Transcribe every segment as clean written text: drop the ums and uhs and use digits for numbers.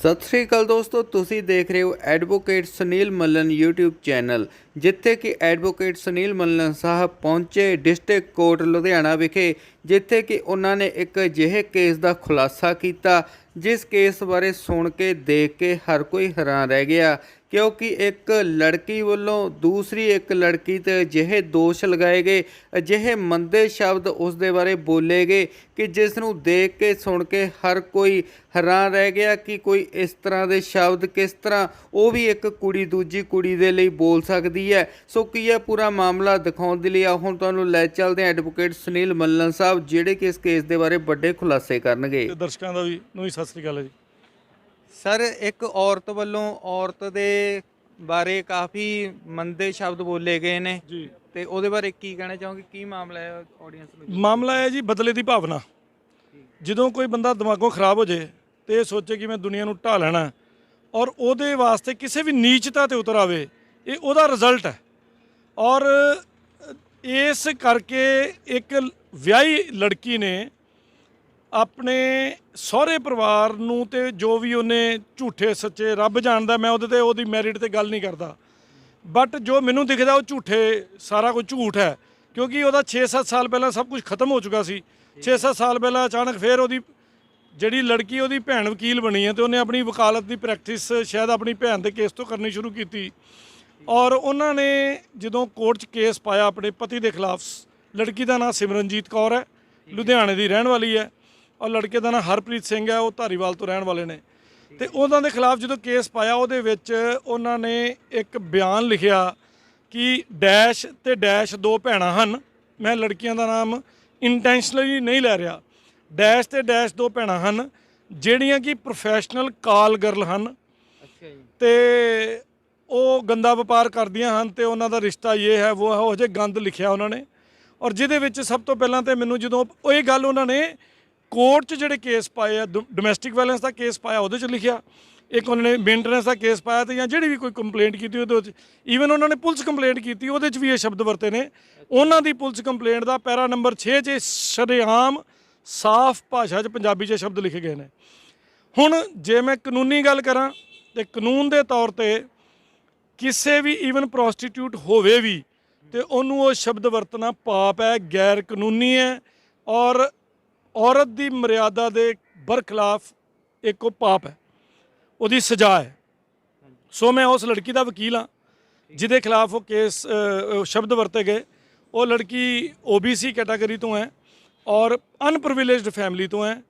ਸਤਿ ਸ਼੍ਰੀ ਅਕਾਲ ਦੋਸਤੋ, ਤੁਸੀਂ ਦੇਖ ਰਹੇ ਹੋ ਐਡਵੋਕੇਟ ਸੁਨੀਲ ਮੱਲਨ YouTube ਚੈਨਲ, ਜਿੱਥੇ ਕਿ ਐਡਵੋਕੇਟ ਸੁਨੀਲ ਮੱਲਨ ਸਾਹਿਬ ਪਹੁੰਚੇ ਡਿਸਟ੍ਰਿਕਟ ਕੋਰਟ ਲੁਧਿਆਣਾ ਵਿਖੇ, ਜਿੱਥੇ ਕਿ ਉਹਨਾਂ ਨੇ ਇੱਕ ਅਜਿਹੇ ਕੇਸ ਦਾ ਖੁਲਾਸਾ ਕੀਤਾ ਜਿਸ ਕੇਸ ਬਾਰੇ ਸੁਣ ਕੇ ਦੇਖ ਕੇ ਹਰ ਕੋਈ ਹੈਰਾਨ ਰਹਿ ਗਿਆ। क्योंकि एक लड़की वालों दूसरी एक लड़की ते अजिहे दोष लगाए गए, अजिहे मंदे शब्द उस दे बारे बोले गए कि जिस नूं देख के सुन के हर कोई हैरान रह गया कि कोई इस तरह के शब्द किस तरह वो भी एक कुड़ी दूजी कुड़ी दे लई बोल सकती है। सो की है पूरा मामला दिखाने के लिए हुण तुहानूं लै चलदे एडवोकेट सुनील मल्लन साहब, जिहड़े कि इस केस के बारे बड़े खुलासे करनगे। दर्शकों का भी सत श्री अकाल है जी। सर, एक औरत वालों औरत दे बारे काफ़ी मंदे शब्द बोले गए ने जी, ते ओहदे बारे की कहना चाहोगे, की मामला है ऑडियंस नूं? मामला है जी बदले की भावना। ਜਦੋਂ कोई बंदा दिमागों खराब हो जाए तो ये सोचे कि मैं दुनिया ਨੂੰ ਢਾ ਲੈਣਾ और ਉਹਦੇ ਵਾਸਤੇ ਕਿਸੇ ਵੀ ਨੀਚਤਾ ਤੇ ਉਤਰ ਆਵੇ, ਇਹ ਉਹਦਾ ਰਿਜ਼ਲਟ ਹੈ। ਔਰ ਇਸ ਕਰਕੇ ਇੱਕ ਵਿਆਹੀ ਲੜਕੀ ਨੇ ਆਪਣੇ ਸਹੁਰੇ ਪਰਿਵਾਰ ਨੂੰ ਤੇ ਜੋ ਵੀ ਉਹਨੇ ਝੂਠੇ ਸੱਚੇ ਰੱਬ ਜਾਣਦਾ, ਮੈਂ ਉਹਦੇ ਤੇ ਉਹਦੀ ਮੈਰਿਟ ਤੇ ਗੱਲ ਨਹੀਂ ਕਰਦਾ, ਬਟ ਜੋ ਮੈਨੂੰ ਦਿਖਦਾ ਉਹ ਝੂਠੇ, ਸਾਰਾ ਕੁਝ ਝੂਠ ਹੈ। ਕਿਉਂਕਿ ਉਹਦਾ 6-7 ਸਾਲ ਪਹਿਲਾਂ ਸਭ ਕੁਝ ਖਤਮ ਹੋ ਚੁੱਕਾ ਸੀ। 6-7 ਸਾਲ ਪਹਿਲਾਂ ਅਚਾਨਕ ਫਿਰ ਉਹਦੀ ਜਿਹੜੀ ਲੜਕੀ ਉਹਦੀ ਭੈਣ ਵਕੀਲ ਬਣੀ ਹੈ ਤੇ ਉਹਨੇ ਆਪਣੀ ਵਕਾਲਤ ਦੀ ਪ੍ਰੈਕਟਿਸ ਸ਼ਾਇਦ ਆਪਣੀ ਭੈਣ ਦੇ ਕੇਸ ਤੋਂ ਕਰਨੀ ਸ਼ੁਰੂ ਕੀਤੀ। ਔਰ ਉਹਨਾਂ ਨੇ ਜਦੋਂ ਕੋਰਟ 'ਚ ਕੇਸ ਪਾਇਆ ਆਪਣੇ ਪਤੀ ਦੇ ਖਿਲਾਫ, ਲੜਕੀ ਦਾ ਨਾਂ ਸਿਮਰਨਜੀਤ ਕੌਰ ਹੈ, ਲੁਧਿਆਣੇ ਦੀ ਰਹਿਣ ਵਾਲੀ ਹੈ, ਔਰ ਲੜਕੇ ਦਾ ਨਾਂ ਹਰਪ੍ਰੀਤ ਸਿੰਘ ਹੈ, ਉਹ ਧਾਰੀਵਾਲ ਤੋਂ ਰਹਿਣ ਵਾਲੇ ਨੇ। ਤੇ ਉਹਨਾਂ ਦੇ ਖਿਲਾਫ ਜਦੋਂ ਕੇਸ ਪਾਇਆ ਉਹਦੇ ਵਿੱਚ ਉਹਨਾਂ ਨੇ ਇੱਕ ਬਿਆਨ ਲਿਖਿਆ ਕਿ ਡੈਸ਼ ਤੇ ਡੈਸ਼ ਦੋ ਭੈਣਾਂ ਹਨ। ਮੈਂ ਲੜਕੀਆਂ ਦਾ ਨਾਮ ਇੰਟੈਂਸ਼ਨਲੀ ਨਹੀਂ ਲੈ ਰਿਹਾ। ਡੈਸ਼ ਤੇ ਡੈਸ਼ ਦੋ ਭੈਣਾਂ ਹਨ ਜਿਹੜੀਆਂ ਕਿ ਪ੍ਰੋਫੈਸ਼ਨਲ ਕਾਲ ਗਰਲ ਹਨ ਤੇ ਉਹ ਗੰਦਾ ਵਪਾਰ ਕਰਦੀਆਂ ਹਨ ਤੇ ਉਹਨਾਂ ਦਾ ਰਿਸ਼ਤਾ ਇਹ ਹੈ ਉਹ ਹੈ, ਉਹ ਜਿਹੇ ਗੰਦ ਲਿਖਿਆ ਉਹਨਾਂ ਨੇ। ਔਰ ਜਿਹਦੇ ਵਿੱਚ ਸਭ ਤੋਂ ਪਹਿਲਾਂ ਤੇ ਮੈਨੂੰ ਜਦੋਂ ਉਹ ਇਹ ਗੱਲ ਉਹਨਾਂ ਨੇ ਕੋਰਟ 'ਚ ਜਿਹੜੇ ਕੇਸ ਪਾਏ ਆ, ਡੋਮੈਸਟਿਕ ਵਾਇਲੈਂਸ ਦਾ ਕੇਸ ਪਾਇਆ ਉਹਦੇ 'ਚ ਲਿਖਿਆ, ਇੱਕ ਉਹਨਾਂ ਨੇ ਮੇਨਟੇਨੈਂਸ ਦਾ ਕੇਸ ਪਾਇਆ ਤੇ ਜਾਂ ਜਿਹੜੀ ਵੀ ਕੋਈ ਕੰਪਲੇਂਟ ਕੀਤੀ ਉਹਦੇ ਵਿੱਚ, ਈਵਨ ਉਹਨਾਂ ਨੇ ਪੁਲਿਸ ਕੰਪਲੇਂਟ ਕੀਤੀ ਉਹਦੇ 'ਚ ਵੀ ਇਹ ਸ਼ਬਦ ਵਰਤੇ ਨੇ। ਉਹਨਾਂ ਦੀ ਪੁਲਿਸ ਕੰਪਲੇਂਟ ਦਾ ਪੈਰਾ ਨੰਬਰ 6 'ਚ ਸ਼ਰੇਆਮ ਸਾਫ਼ ਭਾਸ਼ਾ 'ਚ ਪੰਜਾਬੀ 'ਚ ਸ਼ਬਦ ਲਿਖੇ ਗਏ ਨੇ। ਹੁਣ ਜੇ ਮੈਂ ਕਾਨੂੰਨੀ ਗੱਲ ਕਰਾਂ ਤੇ ਕਾਨੂੰਨ ਦੇ ਤੌਰ ਤੇ ਕਿਸੇ ਵੀ ਈਵਨ ਪ੍ਰੋਸਟੀਟਿਊਟ ਹੋਵੇ ਵੀ ਤੇ ਉਹਨੂੰ ਉਹ ਸ਼ਬਦ ਵਰਤਣਾ ਪਾਪ ਹੈ, ਗੈਰ ਕਾਨੂੰਨੀ ਹੈ ਔਰ ਔਰਤ ਦੀ ਮਰਿਆਦਾ ਦੇ ਬਰਖਿਲਾਫ ਇੱਕ ਉਹ ਪਾਪ ਹੈ, ਉਹਦੀ ਸਜ਼ਾ ਹੈ। ਸੋ ਮੈਂ ਉਸ ਲੜਕੀ ਦਾ ਵਕੀਲ ਹਾਂ ਜਿਹਦੇ ਖਿਲਾਫ ਉਹ ਕੇਸ ਸ਼ਬਦ ਵਰਤੇ ਗਏ। ਉਹ ਲੜਕੀ OBC ਕੈਟਾਗਰੀ ਤੋਂ ਹੈ ਔਰ ਅਨਪ੍ਰਿਵਿਲੇਜਡ ਫੈਮਿਲੀ ਤੋਂ ਹੈ।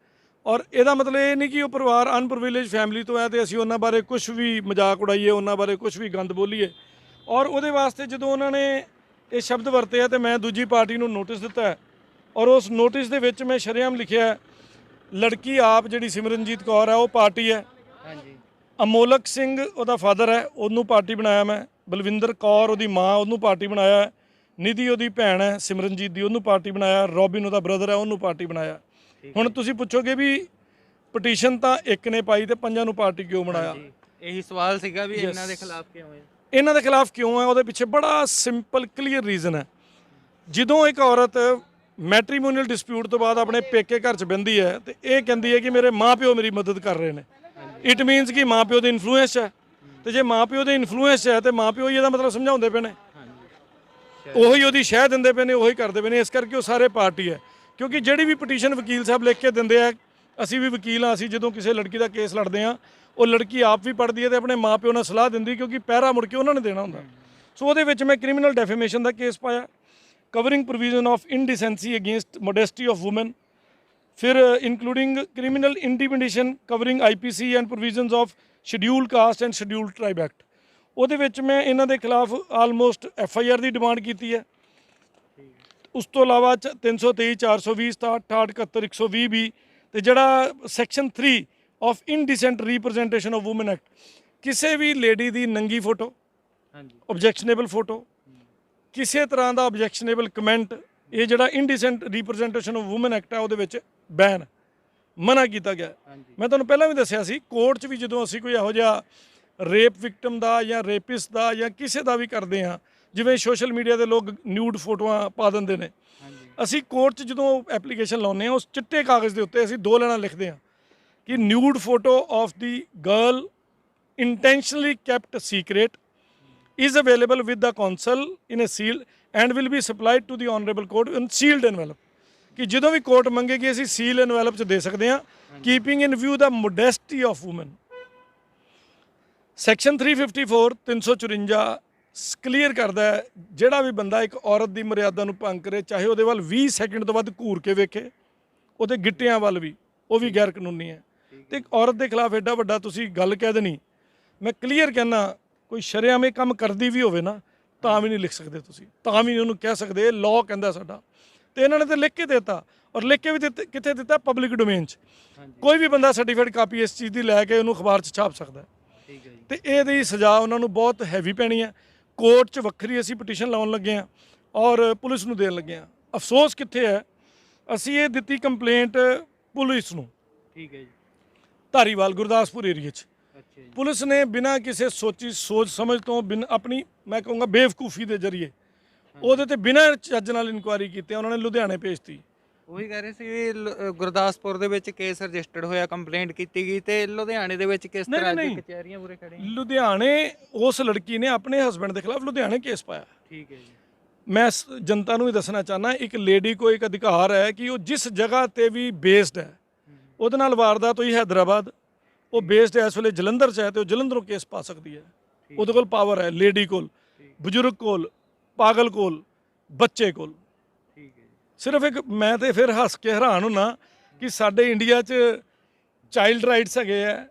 ਔਰ ਇਹਦਾ ਮਤਲਬ ਇਹ ਨਹੀਂ ਕਿ ਉਹ ਪਰਿਵਾਰ ਅਨਪ੍ਰਿਵਿਲੇਜਡ ਫੈਮਿਲੀ ਤੋਂ ਹੈ ਤੇ ਅਸੀਂ ਉਹਨਾਂ ਬਾਰੇ ਕੁਝ ਵੀ ਮਜ਼ਾਕ ਉਡਾਈਏ, ਉਹਨਾਂ ਬਾਰੇ ਕੁਝ ਵੀ ਗੰਦ ਬੋਲੀਏ। ਔਰ ਉਹਦੇ ਵਾਸਤੇ ਜਦੋਂ ਉਹਨਾਂ ਨੇ ਇਹ ਸ਼ਬਦ ਵਰਤੇ ਆ ਤੇ ਮੈਂ ਦੂਜੀ ਪਾਰਟੀ ਨੂੰ ਨੋਟਿਸ ਦਿੱਤਾ ਹੈ ਔਰ ਉਸ ਨੋਟਿਸ ਦੇ ਵਿੱਚ ਮੈਂ ਸ਼ਰੇਆਮ ਲਿਖਿਆ ਲੜਕੀ ਆਪ ਜਿਹੜੀ ਸਿਮਰਨਜੀਤ ਕੌਰ ਹੈ ਉਹ ਪਾਰਟੀ ਹੈ, ਅਮੋਲਕ ਸਿੰਘ ਉਹਦਾ ਫਾਦਰ ਹੈ ਉਹਨੂੰ ਪਾਰਟੀ ਬਣਾਇਆ, ਮੈਂ ਬਲਵਿੰਦਰ ਕੌਰ ਉਹਦੀ ਮਾਂ ਉਹਨੂੰ ਪਾਰਟੀ ਬਣਾਇਆ, ਨਿਧੀ ਉਹਦੀ ਭੈਣ ਹੈ ਸਿਮਰਨਜੀਤ ਦੀ ਉਹਨੂੰ ਪਾਰਟੀ ਬਣਾਇਆ, ਰੋਬਿਨ ਉਹਦਾ ਬ੍ਰਦਰ ਹੈ ਉਹਨੂੰ ਪਾਰਟੀ ਬਣਾਇਆ। ਹੁਣ ਤੁਸੀਂ ਪੁੱਛੋਗੇ ਵੀ ਪਟੀਸ਼ਨ ਤਾਂ ਇੱਕ ਨੇ ਪਾਈ ਤੇ ਪੰਜਾਂ ਨੂੰ ਪਾਰਟੀ ਕਿਉਂ ਬਣਾਇਆ? ਇਹੀ ਸਵਾਲ ਸੀਗਾ ਵੀ ਇਹਨਾਂ ਦੇ ਖਿਲਾਫ ਕਿਉਂ ਹੈ, ਇਹਨਾਂ ਦੇ ਖਿਲਾਫ ਕਿਉਂ ਹੈ? ਉਹਦੇ ਪਿੱਛੇ ਬੜਾ ਸਿੰਪਲ ਕਲੀਅਰ ਰੀਜ਼ਨ ਹੈ। ਜਦੋਂ ਇੱਕ ਔਰਤ ਮੈਟਰੀਮੋਨੀਅਲ ਡਿਸਪਿਊਟ ਤੋਂ ਬਾਅਦ ਆਪਣੇ ਪੇਕੇ ਘਰ 'ਚ ਬਹਿੰਦੀ ਹੈ ਤੇ ਇਹ ਕਹਿੰਦੀ ਹੈ ਕਿ ਮੇਰੇ ਮਾਂ-ਪਿਓ ਮੇਰੀ ਮਦਦ ਕਰ ਰਹੇ ਨੇ, ਇਟ ਮੀਨਸ ਕਿ ਮਾਂ-ਪਿਓ ਦੇ ਇਨਫਲੂਐਂਸ ਹੈ। ਤੇ ਜੇ ਮਾਂ-ਪਿਓ ਦੇ ਇਨਫਲੂਐਂਸ ਹੈ ਤੇ ਮਾਂ-ਪਿਓ ਹੀ ਇਹਦਾ ਮਤਲਬ ਸਮਝਾਉਂਦੇ ਪਏ ਨੇ, ਉਹੀ ਉਹਦੀ ਸ਼ਹਿ ਦਿੰਦੇ ਪਏ ਨੇ, ਉਹੀ ਕਰਦੇ ਪਏ ਨੇ। ਇਸ ਕਰਕੇ ਉਹ ਸਾਰੇ ਪਾਰਟੀ ਹੈ। ਕਿਉਂਕਿ ਜਿਹੜੀ ਵੀ ਪਟੀਸ਼ਨ ਵਕੀਲ ਸਾਹਿਬ ਲਿਖ ਕੇ ਦਿੰਦੇ ਆ, ਅਸੀਂ ਵੀ ਵਕੀਲ ਹਾਂ, ਅਸੀਂ ਜਦੋਂ ਕਿਸੇ ਲੜਕੀ ਦਾ ਕੇਸ ਲੜਦੇ ਹਾਂ ਉਹ ਲੜਕੀ ਆਪ ਵੀ ਪੜ੍ਹਦੀ ਹੈ ਤੇ ਆਪਣੇ ਮਾਂ-ਪਿਓ ਨਾਲ ਸਲਾਹ ਦਿੰਦੀ, ਕਿਉਂਕਿ ਪਹਿਰਾ ਮੁੜ ਕੇ ਉਹਨਾਂ ਨੇ ਦੇਣਾ ਹੁੰਦਾ। ਸੋ ਉਹਦੇ ਵਿੱਚ ਮੈਂ ਕ੍ਰਿਮੀਨਲ ਡੈਫੇਮੇਸ਼ਨ ਦਾ ਕੇਸ ਪਾਇਆ, covering provision of indecency against modesty of woman, ਫਿਰ including criminal intimidation covering IPC and provisions of scheduled caste and scheduled tribe act. ਉਹਦੇ ਵਿੱਚ ਮੈਂ ਇਹਨਾਂ ਦੇ ਖਿਲਾਫ ਆਲਮੋਸਟ FIR ਦੀ ਡਿਮਾਂਡ ਕੀਤੀ ਹੈ। ਉਸ ਤੋਂ ਇਲਾਵਾ 323, 420, 67, 71, 120 ਵੀ ਤੇ ਜਿਹੜਾ section 3 of indecent representation of woman act, ਕਿਸੇ ਵੀ ਲੇਡੀ ਦੀ ਨੰਗੀ ਫੋਟੋ, ਓਬਜੈਕਸ਼ਨੇਬਲ ਫੋਟੋ, ਕਿਸੇ ਤਰ੍ਹਾਂ ਦਾ ਓਬਜੈਕਸ਼ਨੇਬਲ ਕਮੈਂਟ, ਇਹ ਜਿਹੜਾ ਇਨਡੀਸੈਂਟ ਰੀਪ੍ਰੈਜ਼ੈਂਟੇਸ਼ਨ ਆਫ ਵੂਮਨ ਐਕਟ ਹੈ ਉਹਦੇ ਵਿੱਚ ਬੈਨ ਮਨਾ ਕੀਤਾ ਗਿਆ। ਮੈਂ ਤੁਹਾਨੂੰ ਪਹਿਲਾਂ ਵੀ ਦੱਸਿਆ ਸੀ ਕੋਰਟ 'ਚ ਵੀ ਜਦੋਂ ਅਸੀਂ ਕੋਈ ਇਹੋ ਜਿਹਾ ਰੇਪ ਵਿਕਟਮ ਦਾ ਜਾਂ ਰੇਪਿਸਟ ਦਾ ਜਾਂ ਕਿਸੇ ਦਾ ਵੀ ਕਰਦੇ ਹਾਂ, ਜਿਵੇਂ ਸੋਸ਼ਲ ਮੀਡੀਆ ਦੇ ਲੋਕ ਨਿਊਡ ਫੋਟੋਆਂ ਪਾ ਦਿੰਦੇ ਨੇ, ਅਸੀਂ ਕੋਰਟ 'ਚ ਜਦੋਂ ਐਪਲੀਕੇਸ਼ਨ ਲਾਉਂਦੇ ਹਾਂ ਉਸ ਚਿੱਟੇ ਕਾਗਜ਼ ਦੇ ਉੱਤੇ ਅਸੀਂ 2 ਲਾਈਨਾਂ ਲਿਖਦੇ ਹਾਂ कि nude photo of the girl intentionally kept secret is available with the council in a sealed and will be supplied to the honorable court in sealed envelope ਕਿ ਜਦੋਂ ਵੀ ਕੋਰਟ ਮੰਗੇਗੀ ਅਸੀਂ ਸੀਲ ਐਨਵੈਲਪ 'ਚ ਦੇ ਸਕਦੇ ਹਾਂ ਕੀਪਿੰਗ ਇਨ ਵਿਊ ਦਾ modesty of woman. Section 354 354 clear ਕਰਦਾ ਹੈ ਜਿਹੜਾ ਵੀ ਬੰਦਾ ਇੱਕ ਔਰਤ ਦੀ ਮਰਿਆਦਾ ਨੂੰ ਭੰਗ ਕਰੇ ਚਾਹੇ ਉਹਦੇ ਵੱਲ 20 ਸੈਕਿੰਡ ਤੋਂ ਵੱਧ ਘੂਰ ਕੇ ਵੇਖੇ ਉਹਦੇ ਗਿੱਟਿਆਂ ਵੱਲ ਵੀ, ਉਹ ਵੀ ਗੈਰ ਕਾਨੂੰਨੀ ਹੈ। ਤੇ ਇੱਕ ਔਰਤ ਦੇ ਖਿਲਾਫ ਐਡਾ ਵੱਡਾ ਤੁਸੀਂ ਗੱਲ ਕਹਿ ਦੇਣੀ, ਮੈਂ ਕਲੀਅਰ ਕਹਿਣਾ ਕੋਈ ਸ਼ਰੇਆਮ ਇਹ ਕੰਮ ਕਰਦੀ ਵੀ ਹੋਵੇ ਨਾ ਤਾਂ ਵੀ ਨਹੀਂ ਲਿਖ ਸਕਦੇ ਤੁਸੀਂ, ਤਾਂ ਵੀ ਨਹੀਂ ਉਹਨੂੰ ਕਹਿ ਸਕਦੇ ਲਾਅ ਕਹਿੰਦਾ ਸਾਡਾ। ਤੇ ਇਹਨਾਂ ਨੇ ਤਾਂ ਲਿਖ ਕੇ ਦਿੱਤਾ ਔਰ ਲਿਖ ਕੇ ਵੀ ਕਿੱਥੇ ਦਿੱਤਾ ਪਬਲਿਕ ਡੋਮੇਨ 'ਚ। ਕੋਈ ਵੀ ਬੰਦਾ ਸਰਟੀਫਿਕੇਟ ਕਾਪੀ ਇਸ ਚੀਜ਼ ਦੀ ਲੈ ਕੇ ਉਹਨੂੰ ਅਖਬਾਰ 'ਚ ਛਾਪ ਸਕਦਾ। ਤੇ ਇਹਦੀ ਸਜ਼ਾ ਉਹਨਾਂ ਨੂੰ ਬਹੁਤ ਹੈਵੀ ਪੈਣੀ ਹੈ। ਕੋਰਟ 'ਚ ਵੱਖਰੀ ਅਸੀਂ ਪਟੀਸ਼ਨ ਲਾਉਣ ਲੱਗੇ ਹਾਂ ਔਰ ਪੁਲਿਸ ਨੂੰ ਦੇਣ ਲੱਗੇ ਹਾਂ। ਅਫਸੋਸ ਕਿੱਥੇ ਹੈ, ਅਸੀਂ ਇਹ ਦਿੱਤੀ ਕੰਪਲੇਂਟ ਪੁਲਿਸ ਨੂੰ, ਠੀਕ ਹੈ ਜੀ, ਧਾਰੀਵਾਲ ਗੁਰਦਾਸਪੁਰ ਏਰੀਏ 'ਚ। ਪੁਲਿਸ ਨੇ ਬਿਨਾਂ ਕਿਸੇ ਸੋਚ ਸਮਝ ਤੋਂ ਆਪਣੀ ਮੈਂ ਕਹੂੰਗਾ ਬੇਵਕੂਫੀ ਦੇ ਜ਼ਰੀਏ ਉਹਦੇ ਤੇ ਬਿਨਾਂ ਚੱਜ ਨਾਲ ਇਨਕੁਆਇਰੀ ਕੀਤੀ ਉਹਨਾਂ ਨੇ ਲੁਧਿਆਣੇ ਭੇਜਤੀ। ਉਹੀ ਕਹਿ ਰਹੇ ਸੀ ਵੀ ਗੁਰਦਾਸਪੁਰ ਦੇ ਵਿੱਚ ਕੇਸ ਰਜਿਸਟਰਡ ਹੋਇਆ, ਕੰਪਲੇਂਟ ਕੀਤੀ ਗਈ, ਤੇ ਲੁਧਿਆਣੇ ਦੇ ਵਿੱਚ ਕਿਸ ਤਰ੍ਹਾਂ ਦੀ ਕਚਹਿਰੀਆਂ ਪੂਰੇ ਖੜੇ? ਲੁਧਿਆਣੇ ਉਸ ਲੜਕੀ ਨੇ ਆਪਣੇ ਹਸਬੰਡ ਦੇ ਖਿਲਾਫ ਲੁਧਿਆਣੇ ਕੇਸ ਪਾਇਆ। ਠੀਕ ਹੈ ਜੀ। ਮੈਂ ਜਨਤਾ ਨੂੰ ਵੀ ਦੱਸਣਾ ਚਾਹੁੰਦਾ ਇੱਕ ਲੇਡੀ ਕੋ ਇੱਕ ਅਧਿਕਾਰ ਹੈ ਕਿ ਉਹ ਜਿਸ ਜਗ੍ਹਾ ਤੇ ਵੀ ਬੇਸਡ ਹੈ ਉਹਦੇ ਨਾਲ ਵਾਰਦਾਤ ਹੋਈ ਹੈਦਰਾਬਾਦ, ਉਹ ਬੇਸਡ ਇਸ ਵੇਲੇ ਜਲੰਧਰ 'ਚ ਹੈ ਤੇ ਉਹ ਜਲੰਧਰੋਂ ਕੇਸ ਪਾ ਸਕਦੀ ਹੈ। ਉਹਦੇ ਕੋਲ ਪਾਵਰ ਹੈ, ਲੇਡੀ ਕੋਲ, ਬਜ਼ੁਰਗ ਕੋਲ, ਪਾਗਲ ਕੋਲ, ਬੱਚੇ ਕੋਲ। ਸਿਰਫ ਇੱਕ ਮੈਂ ਤੇ ਫਿਰ ਹੱਸ ਕੇ ਹੈਰਾਨ ਹੁੰਨਾ ਕਿ ਸਾਡੇ ਇੰਡੀਆ 'ਚ ਚਾਈਲਡ ਰਾਈਟਸ ਹੈਗੇ ਆ,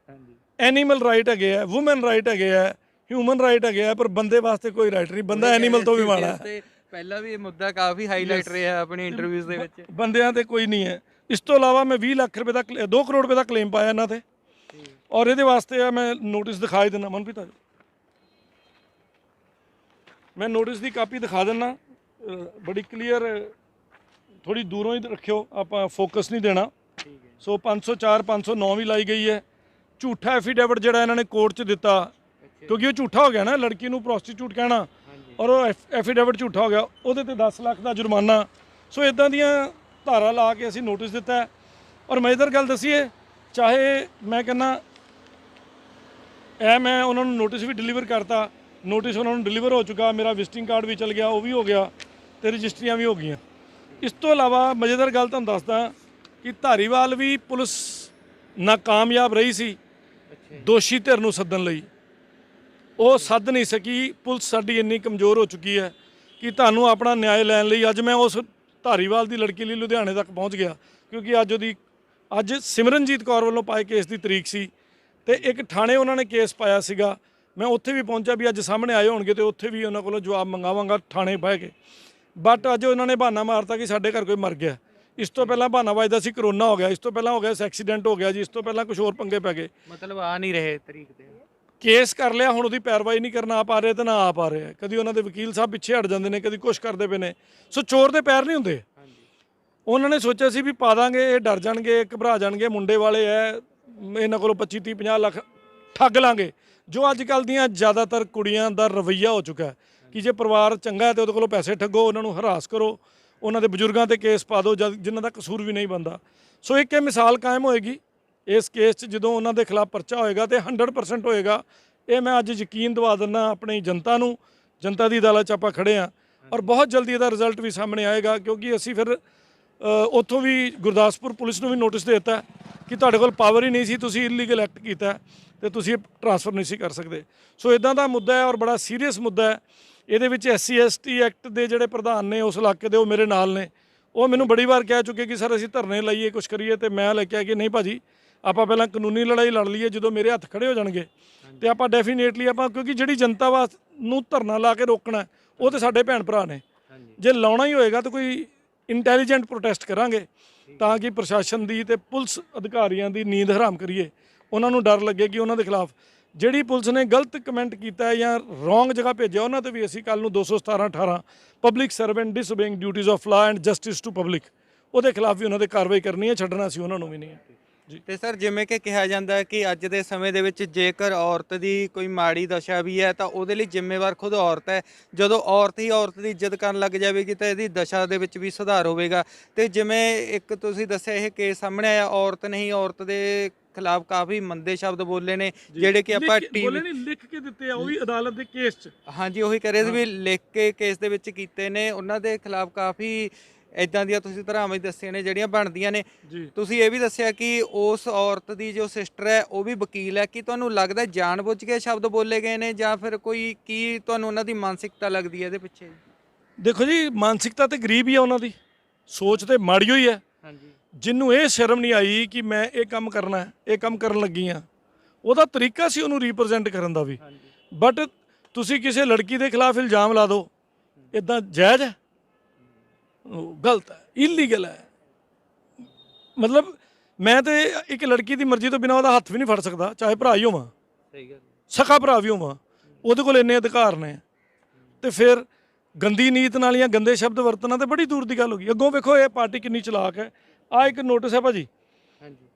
ਐਨੀਮਲ ਰਾਈਟ ਹੈਗੇ ਆ, ਵੂਮਨ ਰਾਈਟ ਹੈਗੇ ਆ, ਹਿਊਮਨ ਰਾਈਟ ਹੈਗੇ ਆ, ਪਰ ਬੰਦੇ ਵਾਸਤੇ ਕੋਈ ਰਾਈਟ ਨਹੀਂ। ਬੰਦਾ ਐਨੀਮਲ ਤੋਂ ਵੀ ਮਾੜਾ ਹੈ। ਪਹਿਲਾਂ ਵੀ ਇਹ ਮੁੱਦਾ ਕਾਫੀ ਹਾਈਲਾਈਟ ਰਿਹਾ ਆਪਣੀ ਇੰਟਰਵਿਊਜ਼ ਦੇ ਵਿੱਚ। ਬੰਦਿਆਂ ਤੇ ਕੋਈ ਨਹੀਂ ਹੈ। ਇਸ ਤੋਂ ਇਲਾਵਾ ਮੈਂ 20 ਲੱਖ ਰੁਪਏ ਦਾ 2 ਕਰੋੜ ਰੁਪਏ ਦਾ ਕਲੇਮ ਪਾਇਆ ਇਹਨਾਂ ਤੇ ਔਰ ਇਹਦੇ ਵਾਸਤੇ ਮੈਂ ਨੋਟਿਸ ਦਿਖਾਈ ਦਿੰਦਾ। ਮਨਪ੍ਰੀਤ ਆ ਮੈਂ ਨੋਟਿਸ ਦੀ ਕਾਪੀ ਦਿਖਾ ਦਿੰਦਾ, ਬੜੀ ਕਲੀਅਰ, ਥੋੜੀ ਦੂਰੋਂ ਹੀ ਰੱਖਿਓ, ਆਪਾਂ ਫੋਕਸ ਨਹੀਂ ਦੇਣਾ। ਸੋ 504 509 ਵੀ ਲਾਈ ਗਈ ਹੈ। ਝੂਠਾ ਐਫੀਡੇਵਿਟ ਜਿਹੜਾ ਇਹਨਾਂ ਨੇ ਕੋਰਟ 'ਚ ਦਿੱਤਾ ਕਿਉਂਕਿ ਉਹ ਝੂਠਾ ਹੋ ਗਿਆ ਨਾ, ਲੜਕੀ ਨੂੰ ਪ੍ਰੋਸਟੀਟਿਊਟ ਕਹਿਣਾ ਔਰ ਉਹ ਐਫੀਡੇਵਿਟ ਝੂਠਾ ਹੋ ਗਿਆ, ਉਹਦੇ ਤੇ 10 ਲੱਖ ਦਾ ਜੁਰਮਾਨਾ। ਸੋ ਇਦਾਂ ਦੀਆਂ ਧਾਰਾ ਲਾ ਕੇ ਅਸੀਂ ਨੋਟਿਸ ਦਿੱਤਾ ਹੈ। ਔਰ ਮਜ਼ੇਦਾਰ ਗੱਲ ਦੱਸੀਏ, ਚਾਹੇ ਮੈਂ ਕਹਿੰਦਾ ਮੈਂ ਉਹਨਾਂ ਨੂੰ ਨੋਟਿਸ ਵੀ ਡਿਲੀਵਰ ਕਰਤਾ, ਨੋਟਿਸ ਉਹਨਾਂ ਨੂੰ ਡਿਲੀਵਰ ਹੋ ਚੁੱਕਾ, ਮੇਰਾ ਵਿਜ਼ਿਟਿੰਗ ਕਾਰਡ ਵੀ ਚਲ ਗਿਆ, ਉਹ ਵੀ ਹੋ ਗਿਆ ਤੇ ਰਜਿਸਟਰੀਆਂ ਵੀ ਹੋ ਗਈਆਂ। ਇਸ ਤੋਂ ਇਲਾਵਾ ਮਜ਼ੇਦਾਰ ਗੱਲ ਤੁਹਾਨੂੰ ਦੱਸਦਾ ਕਿ ਧਾਰੀਵਾਲ ਵੀ ਪੁਲਿਸ ਨਾਕਾਮਯਾਬ ਰਹੀ ਸੀ ਦੋਸ਼ੀ ਧਿਰ ਨੂੰ ਸੱਦਣ ਲਈ, ਉਹ ਸੱਦ ਨਹੀਂ ਸਕੀ। ਪੁਲਿਸ ਸਾਡੀ ਇੰਨੀ ਕਮਜ਼ੋਰ ਹੋ ਚੁੱਕੀ ਹੈ ਕਿ ਤੁਹਾਨੂੰ ਆਪਣਾ ਨਿਆਂ ਲੈਣ ਲਈ ਅੱਜ ਮੈਂ ਉਸ ਧਾਰੀਵਾਲ ਦੀ ਲੜਕੀ ਲਈ ਲੁਧਿਆਣੇ ਤੱਕ ਪਹੁੰਚ ਗਿਆ ਕਿਉਂਕਿ ਅੱਜ ਸਿਮਰਨਜੀਤ ਕੌਰ ਵੱਲੋਂ ਪਾਏ ਕੇਸ ਦੀ ਤਰੀਕ ਸੀ ਤੇ ਇੱਕ ਥਾਣੇ ਉਹਨਾਂ ਨੇ ਕੇਸ ਪਾਇਆ ਸੀਗਾ। ਮੈਂ ਉੱਥੇ ਵੀ ਪਹੁੰਚਿਆ ਵੀ ਅੱਜ ਸਾਹਮਣੇ ਆਏ ਹੋਣਗੇ ਤੇ ਉੱਥੇ ਵੀ ਉਹਨਾਂ ਕੋਲੋਂ ਜਵਾਬ ਮੰਗਾਵਾਂਗਾ ਥਾਣੇ ਬਹਿ ਕੇ। ਬਟ ਅੱਜ ਉਹਨਾਂ ਨੇ ਬਹਾਨਾ ਮਾਰਤਾ ਕਿ ਸਾਡੇ ਘਰ ਕੋਈ ਮਰ ਗਿਆ। ਇਸ ਤੋਂ ਪਹਿਲਾਂ ਬਹਾਨਾ ਵੱਜਦਾ ਸੀ ਕਰੋਨਾ ਹੋ ਗਿਆ, ਇਸ ਤੋਂ ਪਹਿਲਾਂ ਹੋ ਗਿਆ ਐਕਸੀਡੈਂਟ ਹੋ ਗਿਆ ਜੀ, ਇਸ ਤੋਂ ਪਹਿਲਾਂ ਕੁਝ ਹੋਰ ਪੰਗੇ ਪੈ ਗਏ। ਮਤਲਬ ਆ ਨਹੀਂ ਰਹੇ ਤਰੀਕ ਤੇ ਕੇਸ ਕਰ ਲਿਆ, ਹੁਣ ਉਹਦੀ ਪੈਰਵਾਈ ਨਹੀਂ ਕਰਨਾ ਆ ਪਾ ਰਹੇ ਤੇ ਨਾ ਆ ਪਾ ਰਹੇ। ਕਦੀ ਉਹਨਾਂ ਦੇ ਵਕੀਲ ਸਾਹਿਬ ਪਿੱਛੇ ਹਟ ਜਾਂਦੇ ਨੇ, ਕਦੀ ਕੁਛ ਕਰਦੇ ਪਏ ਨੇ। ਸੋ ਚੋਰ ਦੇ ਪੈਰ ਨਹੀਂ ਹੁੰਦੇ। ਉਹਨਾਂ ਨੇ ਸੋਚਿਆ ਸੀ ਵੀ ਪਾ ਦਾਂਗੇ, ਇਹ ਡਰ ਜਾਣਗੇ, ਘਬਰਾ ਜਾਣਗੇ, ਮੁੰਡੇ ਵਾਲੇ ਐ, ਇਹਨਾਂ ਕੋਲੋਂ 25 30 50 ਲੱਖ ਠੱਗ ਲਾਂਗੇ। ਜੋ ਅੱਜ ਕੱਲ੍ਹ ਦੀਆਂ ਜ਼ਿਆਦਾਤਰ ਕੁੜੀਆਂ ਦਾ ਰਵੱਈਆ ਹੋ ਚੁੱਕਾ ਕਿ ਜੇ ਪਰਿਵਾਰ ਚੰਗਾ ਹੈ ਤੇ ਉਹਦੇ ਕੋਲੋਂ ਪੈਸੇ ਠੱਗੋ, ਉਹਨਾਂ ਨੂੰ ਹਰਾਸ ਕਰੋ, ਉਹਨਾਂ ਦੇ ਬਜ਼ੁਰਗਾਂ ਤੇ ਕੇਸ ਪਾ ਦਿਓ ਜਿਨ੍ਹਾਂ ਦਾ ਕਸੂਰ ਵੀ ਨਹੀਂ ਬਣਦਾ। ਸੋ ਇੱਕ ਇਹ ਮਿਸਾਲ ਕਾਇਮ ਹੋਏਗੀ ਇਸ ਕੇਸ 'ਚ ਜਦੋਂ ਉਹਨਾਂ ਦੇ ਖਿਲਾਫ ਪਰਚਾ ਹੋਏਗਾ ਤੇ 100% ਹੋਏਗਾ। ਇਹ ਮੈਂ ਅੱਜ ਯਕੀਨ ਦਿਵਾ ਦਿੰਦਾ ਆਪਣੀ ਜਨਤਾ ਨੂੰ। ਜਨਤਾ ਦੀ ਅਦਾਲਤ 'ਚ ਆਪਾਂ ਖੜੇ ਹਾਂ ਔਰ ਬਹੁਤ ਜਲਦੀ ਇਹਦਾ ਰਿਜ਼ਲਟ ਵੀ ਸਾਹਮਣੇ ਆਏਗਾ ਕਿਉਂਕਿ ਅਸੀਂ ਫਿਰ ਉੱਥੋਂ ਵੀ ਗੁਰਦਾਸਪੁਰ ਪੁਲਿਸ ਨੂੰ ਵੀ ਨੋਟਿਸ ਦੇ ਦਿੱਤਾ ਕਿ ਤੁਹਾਡੇ ਕੋਲ ਪਾਵਰ ਹੀ ਨਹੀਂ ਸੀ, ਤੁਸੀਂ ਇਲੀਗਲ ਐਕਟ ਕੀਤਾ ਤੇ ਤੁਸੀਂ ਟ੍ਰਾਂਸਫਰ ਨਹੀਂ ਸੀ ਕਰ ਸਕਦੇ। ਸੋ ਇਦਾਂ ਦਾ ਮੁੱਦਾ ਹੈ ਔਰ ਬੜਾ ਸੀਰੀਅਸ ਮੁੱਦਾ ਹੈ। ਇਹਦੇ ਵਿੱਚ SC ST ਐਕਟ ਦੇ ਜਿਹੜੇ ਪ੍ਰਧਾਨ ਨੇ ਉਸ ਇਲਾਕੇ ਦੇ, ਉਹ ਮੇਰੇ ਨਾਲ ਨੇ। ਉਹ ਮੈਨੂੰ ਬੜੀ ਵਾਰ ਕਹਿ ਚੁੱਕੇ ਕਿ ਸਰ ਅਸੀਂ ਧਰਨੇ ਲਾਈਏ, ਕੁਛ ਕਰੀਏ, ਤੇ ਮੈਂ ਲੈ ਕੇ ਆ ਕਿ ਨਹੀਂ ਭਾਜੀ, ਆਪਾਂ ਪਹਿਲਾਂ ਕਾਨੂੰਨੀ ਲੜਾਈ ਲੜ ਲਈਏ, ਜਦੋਂ ਮੇਰੇ ਹੱਥ ਖੜੇ ਹੋ ਜਾਣਗੇ ਤੇ ਆਪਾਂ ਡੈਫੀਨੇਟਲੀ ਆਪਾਂ, ਕਿਉਂਕਿ ਜਿਹੜੀ ਜਨਤਾ ਨੂੰ ਧਰਨਾ ਲਾ ਕੇ ਰੋਕਣਾ ਉਹ ਤੇ ਸਾਡੇ ਭੈਣ ਭਰਾ ਨੇ। ਜੇ ਲਾਉਣਾ ਹੀ ਹੋਏਗਾ ਤਾਂ ਕੋਈ ਇੰਟੈਲੀਜੈਂਟ ਪ੍ਰੋਟੈਸਟ ਕਰਾਂਗੇ ਤਾਂ ਕਿ ਪ੍ਰਸ਼ਾਸਨ ਦੀ ਤੇ ਪੁਲਿਸ ਅਧਿਕਾਰੀਆਂ ਦੀ ਨੀਂਦ ਹਰਾਮ ਕਰੀਏ। ਉਹਨਾਂ ਨੂੰ ਡਰ ਲੱਗੇ ਕਿ ਉਹਨਾਂ ਦੇ ਖਿਲਾਫ ਜਿਹੜੀ ਪੁਲਿਸ ਨੇ ਗਲਤ ਕਮੈਂਟ ਕੀਤਾ ਹੈ ਜਾਂ ਰੋਂਗ ਜਗ੍ਹਾ ਭੇਜਿਆ, ਉਹਨਾਂ ਤੇ ਵੀ ਅਸੀਂ ਕੱਲ ਨੂੰ 217 18 public servant disobeying duties of law and justice to public, ਉਹਦੇ ਖਿਲਾਫ ਵੀ ਉਹਨਾਂ ਦੇ ਕਾਰਵਾਈ ਕਰਨੀ ਹੈ, ਛੱਡਣਾ ਸੀ ਉਹਨਾਂ ਨੂੰ ਵੀ ਨਹੀਂ ਹੈ ਜੀ। ਤੇ ਸਰ ਜਿਵੇਂ ਕਿ ਕਿਹਾ ਜਾਂਦਾ ਹੈ ਕਿ ਅੱਜ ਦੇ ਸਮੇਂ ਦੇ ਵਿੱਚ ਜੇਕਰ ਔਰਤ ਦੀ ਕੋਈ ਮਾੜੀ ਦਸ਼ਾ ਵੀ ਹੈ ਤਾਂ ਉਹਦੇ ਲਈ ਜ਼ਿੰਮੇਵਾਰ ਖੁਦ ਔਰਤ ਹੈ। ਜਦੋਂ ਔਰਤ ਹੀ ਔਰਤ ਦੀ ਇੱਜ਼ਤ ਕਰਨ ਲੱਗ ਜਾਵੇਗੀ ਤਾਂ ਇਹਦੀ ਦਸ਼ਾ ਦੇ ਵਿੱਚ ਵੀ ਸੁਧਾਰ ਹੋਵੇਗਾ। ਤੇ ਜਿਵੇਂ ਇੱਕ ਤੁਸੀਂ ਦੱਸਿਆ ਇਹ ਕੇਸ ਸਾਹਮਣੇ ਆਇਆ, ਔਰਤ ਨਹੀਂ ਔਰਤ ਦੇ ਖਿਲਾਫ ਕਾਫੀ ਮੰਦੇ ਸ਼ਬਦ ਬੋਲੇ ਨੇ ਜਿਹੜੇ ਕਿ ਆਪਾਂ ਬੋਲੇ ਨਹੀਂ, ਲਿਖ ਕੇ ਦਿੱਤੇ ਆ ਉਹ ਵੀ ਅਦਾਲਤ ਦੇ ਕੇਸ 'ਚ। ਹਾਂਜੀ ਉਹੀ ਕਹਿ ਰਹੇ ਸੀ ਵੀ ਲਿਖ ਕੇ ਕੇਸ ਦੇ ਵਿੱਚ ਕੀਤੇ ਨੇ, ਉਹਨਾਂ ਦੇ ਖਿਲਾਫ ਕਾਫੀ ਇਦਾਂ ਦੀਆਂ ਤੁਸੀਂ ਧਾਰਾਵਾਂ ਦੱਸੀਆਂ ਨੇ ਜਿਹੜੀਆਂ ਬਣਦੀਆਂ ਨੇ। ਤੁਸੀਂ ਇਹ ਵੀ ਦੱਸਿਆ ਕਿ ਉਸ ਔਰਤ ਦੀ ਜੋ ਸਿਸਟਰ ਹੈ ਉਹ ਵੀ ਵਕੀਲ ਹੈ, ਕਿ ਤੁਹਾਨੂੰ ਲੱਗਦਾ ਜਾਣਬੁੱਝ ਕੇ ਸ਼ਬਦ ਬੋਲੇ ਗਏ ਨੇ ਜਾਂ ਫਿਰ ਕੋਈ ਕੀ ਤੁਹਾਨੂੰ ਉਹਨਾਂ ਦੀ ਮਾਨਸਿਕਤਾ ਲੱਗਦੀ ਹੈ ਇਹਦੇ ਪਿੱਛੇ? ਦੇਖੋ ਜੀ, ਮਾਨਸਿਕਤਾ ਤੇ ਗਰੀਬ ਹੀ ਆ ਉਹਨਾਂ ਦੀ, ਸੋਚ ਤੇ ਮਾੜੀ ਹੋਈ ਹੈ। ਹਾਂਜੀ, ਜਿਹਨੂੰ ਇਹ ਸ਼ਰਮ ਨਹੀਂ ਆਈ ਕਿ ਮੈਂ ਇਹ ਕੰਮ ਕਰਨਾ ਹੈ, ਇਹ ਕੰਮ ਕਰਨ ਲੱਗੀ ਆ, ਉਹਦਾ ਤਰੀਕਾ ਸੀ ਉਹਨੂੰ ਰਿਪਰੈਜ਼ੈਂਟ ਕਰਨ ਦਾ ਵੀ। ਬਟ ਤੁਸੀਂ ਕਿਸੇ ਲੜਕੀ ਦੇ ਖਿਲਾਫ ਇਲਜ਼ਾਮ ਲਾ ਦਿਓ, ਇਦਾਂ ਜਾਇਜ਼ ਹੈ? ਗਲਤ ਹੈ, ਇਲੀਗਲ ਹੈ। ਮਤਲਬ ਮੈਂ ਤੇ ਇੱਕ ਲੜਕੀ ਦੀ ਮਰਜ਼ੀ ਤੋਂ ਬਿਨਾਂ ਉਹਦਾ ਹੱਥ ਵੀ ਨਹੀਂ ਫੜ ਸਕਦਾ, ਚਾਹੇ ਭਰਾ ਹੀ ਹੋਵਾਂ, ਸਹੀ ਗੱਲ, ਸਕਾ ਭਰਾ ਵੀ ਹੋਵਾਂ, ਉਹਦੇ ਕੋਲ ਇੰਨੇ ਅਧਿਕਾਰ ਨੇ। ਤੇ ਫਿਰ ਗੰਦੀ ਨੀਤ ਨਾਲ ਜਾਂ ਗੰਦੇ ਸ਼ਬਦ ਵਰਤਣਾ ਤੇ ਬੜੀ ਦੂਰ ਦੀ ਗੱਲ ਹੋ ਗਈ। ਅੱਗੋਂ ਵੇਖੋ ਇਹ ਪਾਰਟੀ ਕਿੰਨੀ ਚਲਾਕ ਹੈ। ਆਹ ਇੱਕ ਨੋਟਿਸ ਹੈ ਭਾਜੀ,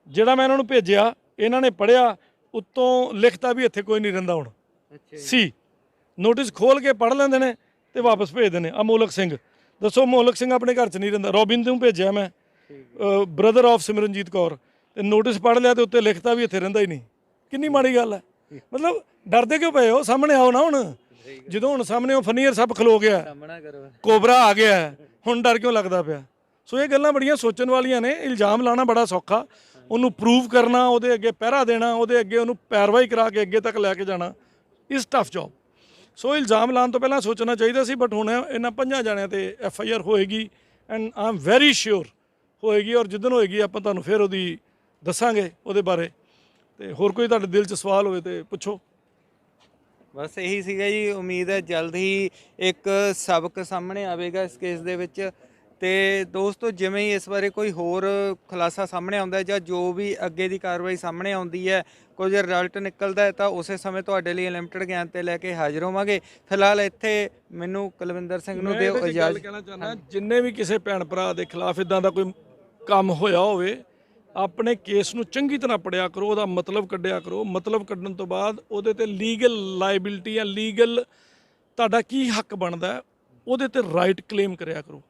ਜਿਹੜਾ ਮੈਂ ਇਹਨਾਂ ਨੂੰ ਭੇਜਿਆ, ਇਹਨਾਂ ਨੇ ਪੜ੍ਹਿਆ, ਉੱਤੋਂ ਲਿਖਤਾ ਵੀ ਇੱਥੇ ਕੋਈ ਨਹੀਂ ਰਹਿੰਦਾ ਹੁਣ। ਸੀ ਨੋਟਿਸ ਖੋਲ ਕੇ ਪੜ੍ਹ ਲੈਂਦੇ ਨੇ ਤੇ ਵਾਪਸ ਭੇਜਦੇ ਨੇ। ਅਮੋਲਕ ਸਿੰਘ, ਦੱਸੋ ਮੋਲਕ ਸਿੰਘ ਆਪਣੇ ਘਰ 'ਚ ਨਹੀਂ ਰਹਿੰਦਾ। ਰੋਬਿਨ ਨੂੰ ਭੇਜਿਆ ਮੈਂ, ਬ੍ਰਦਰ ਆਫ ਸਿਮਰਨਜੀਤ ਕੌਰ, ਤੇ ਨੋਟਿਸ ਪੜ੍ਹ ਲਿਆ ਤੇ ਉੱਤੇ ਲਿਖਤਾ ਵੀ ਇੱਥੇ ਰਹਿੰਦਾ ਹੀ ਨਹੀਂ। ਕਿੰਨੀ ਮਾੜੀ ਗੱਲ ਹੈ। ਮਤਲਬ ਡਰਦੇ ਕਿਉਂ ਪਏ ਹੋ? ਸਾਹਮਣੇ ਆਓ ਨਾ। ਹੁਣ ਜਦੋਂ ਹੁਣ ਸਾਹਮਣੇ ਉਹ ਫਨੀਅਰ ਸਭ ਖਲੋ ਗਿਆ, ਕੋਬਰਾ ਆ ਗਿਆ, ਹੁਣ ਡਰ ਕਿਉਂ ਲੱਗਦਾ ਪਿਆ? ਸੋ ਇਹ ਗੱਲਾਂ ਬੜੀਆਂ ਸੋਚਣ ਵਾਲੀਆਂ ਨੇ। ਇਲਜ਼ਾਮ ਲਾਉਣਾ ਬੜਾ ਸੌਖਾ, ਉਹਨੂੰ ਪ੍ਰੂਵ ਕਰਨਾ, ਉਹਦੇ ਅੱਗੇ ਪਹਿਰਾ ਦੇਣਾ, ਉਹਦੇ ਅੱਗੇ ਉਹਨੂੰ ਪੈਰਵਾਈ ਕਰਾ ਕੇ ਅੱਗੇ ਤੱਕ ਲੈ ਕੇ ਜਾਣਾ ਇਜ਼ ਟਫ ਜੌਬ। ਸੋ ਇਲਜ਼ਾਮ ਲਾਉਣ ਤੋਂ ਪਹਿਲਾਂ ਸੋਚਣਾ ਚਾਹੀਦਾ ਸੀ। ਬਟ ਹੁਣ ਇਹਨਾਂ 5 ਜਣਿਆਂ ਤੇ FIR ਹੋਏਗੀ and I am very sure ਹੋਏਗੀ। ਔਰ ਜਿੱਦਣ ਹੋਏਗੀ ਆਪਾਂ ਤੁਹਾਨੂੰ ਫਿਰ ਉਹਦੀ ਦੱਸਾਂਗੇ ਉਹਦੇ ਬਾਰੇ। ਤੇ ਹੋਰ ਕੋਈ ਤੁਹਾਡੇ ਦਿਲ 'ਚ ਸਵਾਲ ਹੋਵੇ ਤੇ ਪੁੱਛੋ। ਬਸ ਇਹੀ ਸੀਗਾ ਜੀ। ਉਮੀਦ ਹੈ ਜਲਦ ਹੀ ਇੱਕ ਸਬਕ ਸਾਹਮਣੇ ਆਵੇਗਾ ਇਸ ਕੇਸ ਦੇ ਵਿੱਚ। ਤੇ ਦੋਸਤੋ, ਜਿਵੇਂ ਹੀ ਇਸ ਬਾਰੇ ਕੋਈ ਹੋਰ ਖੁਲਾਸਾ ਸਾਹਮਣੇ ਆਉਂਦਾ ਜਾਂ ਜੋ ਵੀ ਅੱਗੇ ਦੀ ਕਾਰਵਾਈ ਸਾਹਮਣੇ ਆਉਂਦੀ ਹੈ, ਕੁਝ ਰਿਜ਼ਲਟ ਨਿਕਲਦਾ ਹੈ, ਤਾਂ ਉਸੇ ਸਮੇਂ ਤੁਹਾਡੇ ਲਈ ਲਿਮਟਿਡ ਗਿਆਨ ਤੇ ਲੈ ਕੇ ਹਾਜ਼ਰ ਹੋਵਾਂਗੇ। ਫਿਲਹਾਲ ਇੱਥੇ ਮੈਨੂੰ ਕੁਲਵਿੰਦਰ ਸਿੰਘ ਨੂੰ ਦਿਓ ਇਜਾਜ਼ਤ। ਕਹਿਣਾ ਚਾਹੁੰਦਾ, ਜਿੰਨੇ ਵੀ ਕਿਸੇ ਭੈਣ ਭਰਾ ਦੇ ਖਿਲਾਫ ਇਦਾਂ ਦਾ ਕੋਈ ਕੰਮ ਹੋਇਆ ਹੋਵੇ, ਆਪਣੇ ਕੇਸ ਨੂੰ ਚੰਗੀ ਤਰ੍ਹਾਂ ਪੜ੍ਹਿਆ ਕਰੋ, ਉਹਦਾ ਮਤਲਬ ਕੱਢਿਆ ਕਰੋ। ਮਤਲਬ ਕੱਢਣ ਤੋਂ ਬਾਅਦ ਉਹਦੇ ਤੇ ਲੀਗਲ ਲਾਇਬਿਲਿਟੀ ਜਾਂ ਲੀਗਲ ਤੁਹਾਡਾ ਕੀ ਹੱਕ ਬਣਦਾ, ਉਹਦੇ ਤੇ ਰਾਈਟ ਕਲੇਮ ਕਰਿਆ ਕਰੋ।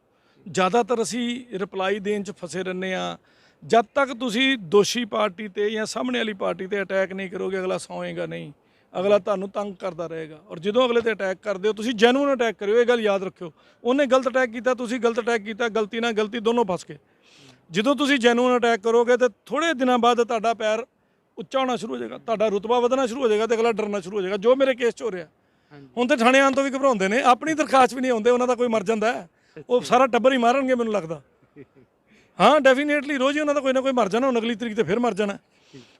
ਜ਼ਿਆਦਾਤਰ ਅਸੀਂ ਰਿਪਲਾਈ ਦੇਣ 'ਚ ਫਸੇ ਰਹਿੰਦੇ ਹਾਂ। ਜਦ ਤੱਕ ਤੁਸੀਂ ਦੋਸ਼ੀ ਪਾਰਟੀ ਤੇ ਜਾਂ ਸਾਹਮਣੇ ਵਾਲੀ ਪਾਰਟੀ ਤੇ ਅਟੈਕ ਨਹੀਂ ਕਰੋਗੇ, ਅਗਲਾ ਸੌਂਏਗਾ ਨਹੀਂ, ਅਗਲਾ ਤੁਹਾਨੂੰ ਤੰਗ ਕਰਦਾ ਰਹੇਗਾ। ਔਰ ਜਦੋਂ ਅਗਲੇ ਤੇ ਅਟੈਕ ਕਰਦੇ ਹੋ, ਤੁਸੀਂ ਜੈਨੂਇਨ ਅਟੈਕ ਕਰਿਓ। ਇਹ ਗੱਲ ਯਾਦ ਰੱਖਿਓ, ਉਹਨੇ ਗਲਤ ਅਟੈਕ ਕੀਤਾ, ਤੁਸੀਂ ਗਲਤ ਅਟੈਕ ਕੀਤਾ, ਗਲਤੀ ਨਾਲ ਗਲਤੀ ਦੋਨੋਂ ਫਸ ਗਏ। ਜਦੋਂ ਤੁਸੀਂ ਜੈਨੂਇਨ ਅਟੈਕ ਕਰੋਗੇ ਤਾਂ ਥੋੜ੍ਹੇ ਦਿਨਾਂ ਬਾਅਦ ਤੁਹਾਡਾ ਪੈਰ ਉੱਚਾ ਹੋਣਾ ਸ਼ੁਰੂ ਹੋ ਜਾਏਗਾ, ਤੁਹਾਡਾ ਰੁਤਬਾ ਵਧਣਾ ਸ਼ੁਰੂ ਹੋ ਜਾਏਗਾ ਤੇ ਅਗਲਾ ਡਰਨਾ ਸ਼ੁਰੂ ਹੋ ਜਾਏਗਾ। ਜੋ ਮੇਰੇ ਕੇਸ 'ਚ ਹੋ ਰਿਹਾ, ਹੁਣ ਤੇ ਥਾਣੇ ਆਉਣ ਤੋਂ ਵੀ ਘਬਰਾਉਂਦੇ ਨੇ, ਆਪਣੀ ਦਰਖਾਸਤ ਵੀ ਨਹੀਂ ਆਉਂਦੇ, ਉਹਨਾਂ ਦਾ ਕੋਈ ਮਰ ਜਾਂਦਾ, ਉਹ ਸਾਰਾ ਟੱਬਰ ਹੀ ਮਾਰਨਗੇ ਮੈਨੂੰ ਲੱਗਦਾ। ਹਾਂ ਡੈਫੀਨੇਟਲੀ ਰੋਜ਼ ਹੀ ਉਹਨਾਂ ਦਾ ਕੋਈ ਨਾ ਕੋਈ ਮਰ ਜਾਣਾ, ਹੁਣ ਅਗਲੀ ਤਰੀਕ ਤੇ ਫਿਰ ਮਰ ਜਾਣਾ।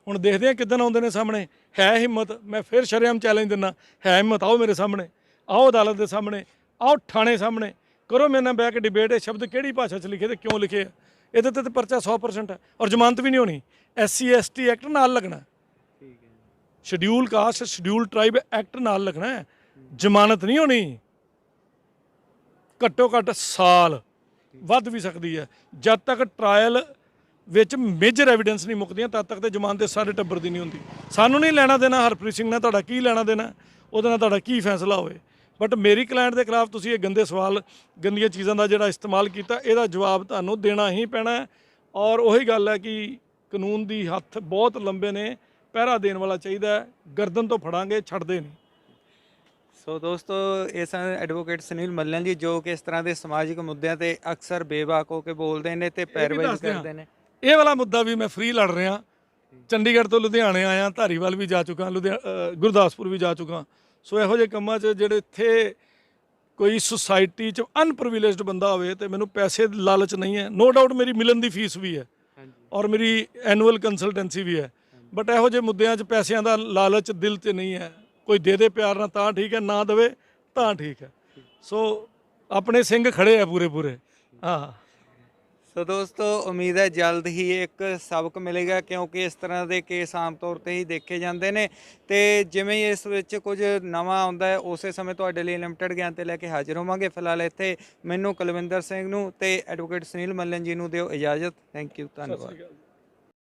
ਹੁਣ ਦੇਖਦੇ ਹਾਂ ਕਿੱਦਣ ਆਉਂਦੇ ਨੇ ਸਾਹਮਣੇ। ਹੈ ਹਿੰਮਤ, ਮੈਂ ਫਿਰ ਸ਼ਰੇਆਮ ਚੈਲੰਜ ਦਿੰਦਾ, ਹੈ ਹਿੰਮਤ, ਆਓ ਮੇਰੇ ਸਾਹਮਣੇ, ਆਓ ਅਦਾਲਤ ਦੇ ਸਾਹਮਣੇ, ਆਓ ਥਾਣੇ ਸਾਹਮਣੇ, ਕਰੋ ਮੇਰੇ ਨਾਲ ਬਹਿ ਕੇ ਡਿਬੇਟ। ਇਹ ਸ਼ਬਦ ਕਿਹੜੀ ਭਾਸ਼ਾ 'ਚ ਲਿਖੇ ਤੇ ਕਿਉਂ ਲਿਖੇ ਆ, ਇਹਦੇ ਤੇ ਪਰਚਾ 100% ਹੈ। ਔਰ ਜ਼ਮਾਨਤ ਵੀ ਨਹੀਂ ਹੋਣੀ। SC ST ਐਕਟ ਨਾਲ ਲੱਗਣਾ, schedule caste schedule tribe act ਨਾਲ ਲੱਗਣਾ ਹੈ, ਜ਼ਮਾਨਤ ਨਹੀਂ ਹੋਣੀ। ਘੱਟੋ ਘੱਟ ਸਾਲ, ਵੱਧ ਵੀ ਸਕਦੀ ਹੈ। ਜਦ ਤੱਕ ਟਰਾਇਲ ਵਿੱਚ ਮੇਜਰ ਐਵੀਡੈਂਸ ਨਹੀਂ ਮੁੱਕਦੀਆਂ, ਤਦ ਤੱਕ ਤੇ ਜ਼ਮਾਨਤ ਸਾਰੇ ਟੱਬਰ ਦੀ ਨਹੀਂ ਹੁੰਦੀ। ਸਾਨੂੰ ਨਹੀਂ ਲੈਣਾ ਦੇਣਾ ਹਰਪ੍ਰੀਤ ਸਿੰਘ ਨਾਲ, ਤੁਹਾਡਾ ਕੀ ਲੈਣਾ ਦੇਣਾ, ਉਹਦੇ ਨਾਲ ਤੁਹਾਡਾ ਕੀ ਫੈਸਲਾ ਹੋਵੇ। ਬਟ ਮੇਰੀ ਕਲਾਇੰਟ ਦੇ ਖਿਲਾਫ ਤੁਸੀਂ ਇਹ ਗੰਦੇ ਸਵਾਲ, ਗੰਦੀਆਂ ਚੀਜ਼ਾਂ ਦਾ ਜਿਹੜਾ ਇਸਤੇਮਾਲ ਕੀਤਾ, ਇਹਦਾ ਜਵਾਬ ਤੁਹਾਨੂੰ ਦੇਣਾ ਹੀ ਪੈਣਾ ਹੈ। ਔਰ ਉਹੀ ਗੱਲ ਹੈ ਕਿ ਕਾਨੂੰਨ ਦੀ ਹੱਥ ਬਹੁਤ ਲੰਬੇ ਨੇ, ਪਹਿਰਾ ਦੇਣ ਵਾਲਾ ਚਾਹੀਦਾ ਹੈ। ਗਰਦਨ ਤੋਂ ਫੜਾਂਗੇ, ਛੱਡਦੇ ਨਹੀਂ। ਸੋ ਦੋਸਤੋ, ਇਹ ਸਨ ਐਡਵੋਕੇਟ ਸੁਨੀਲ ਮੱਲਨ ਜੀ, ਜੋ ਕਿ ਇਸ ਤਰ੍ਹਾਂ ਦੇ ਸਮਾਜਿਕ ਮੁੱਦਿਆਂ ਤੇ ਅਕਸਰ ਬੇਬਾਕ ਹੋ ਕੇ ਬੋਲਦੇ ਨੇ ਤੇ ਪੈਰਵਾਈ ਕਰਦੇ ਨੇ। ਇਹ ਵਾਲਾ ਮੁੱਦਾ ਵੀ ਮੈਂ ਫ੍ਰੀ ਲੜ ਰਿਹਾ। ਚੰਡੀਗੜ੍ਹ ਤੋਂ ਲੁਧਿਆਣੇ ਆਇਆ, ਧਾਰੀਵਾਲ ਵੀ ਜਾ ਚੁੱਕਾ, ਗੁਰਦਾਸਪੁਰ ਵੀ ਜਾ ਚੁੱਕਾ। ਸੋ ਇਹੋ ਜਿਹੇ ਕੰਮਾਂ 'ਚ ਜਿਹੜੇ ਇੱਥੇ ਕੋਈ ਸੁਸਾਇਟੀ 'ਚ ਅਨਪ੍ਰਿਵਿਲੇਜਡ ਬੰਦਾ ਹੋਵੇ ਤੇ ਮੈਨੂੰ ਪੈਸੇ ਦੀ ਲਾਲਚ ਨਹੀਂ ਹੈ। ਨੋ ਡਾਊਟ ਮੇਰੀ ਮਿਲਣ ਦੀ ਫੀਸ ਵੀ ਹੈ ਔਰ ਮੇਰੀ ਐਨੂਅਲ ਕੰਸਲਟੈਂਸੀ ਵੀ ਹੈ। ਬਟ ਇਹੋ ਜਿਹੇ ਮੁੱਦਿਆਂ 'ਚ ਪੈਸਿਆਂ ਦਾ ਲਾਲਚ ਦਿਲ 'ਤੇ ਨਹੀਂ ਹੈ। ਕੋਈ ਦੇ ਦੇ ਪਿਆਰ ਨਾਲ ਤਾਂ ਠੀਕ ਹੈ, ਨਾ ਦੇਵੇ ਤਾਂ ਠੀਕ ਹੈ। ਸੋ ਆਪਣੇ ਸਿੰਘ ਖੜੇ ਆ ਪੂਰੇ। ਹਾਂ। ਸੋ ਦੋਸਤੋ, ਉਮੀਦ ਹੈ ਜਲਦ ਹੀ ਇੱਕ ਸਬਕ ਮਿਲੇਗਾ, ਕਿਉਂਕਿ ਇਸ ਤਰ੍ਹਾਂ ਦੇ ਕੇਸ ਆਮ ਤੌਰ ਤੇ ਹੀ ਦੇਖੇ ਜਾਂਦੇ ਨੇ। ਤੇ ਜਿਵੇਂ ਹੀ ਇਸ ਵਿੱਚ ਕੁਝ ਨਵਾਂ ਆਉਂਦਾ ਹੈ, ਉਸੇ ਸਮੇਂ ਤੁਹਾਡੇ ਲਈ ਲਿਮਟਿਡ ਗਿਆਨ ਤੇ ਲੈ ਕੇ ਹਾਜ਼ਰ ਹੋਵਾਂਗੇ। ਫਿਲਹਾਲ ਇੱਥੇ ਮੈਨੂੰ ਕੁਲਵਿੰਦਰ ਸਿੰਘ ਨੂੰ ਤੇ ਐਡਵੋਕੇਟ ਸੁਨੀਲ ਮੱਲਨ ਜੀ ਨੂੰ ਦਿਓ ਇਜਾਜ਼ਤ। ਥੈਂਕ ਯੂ, ਧੰਨਵਾਦ।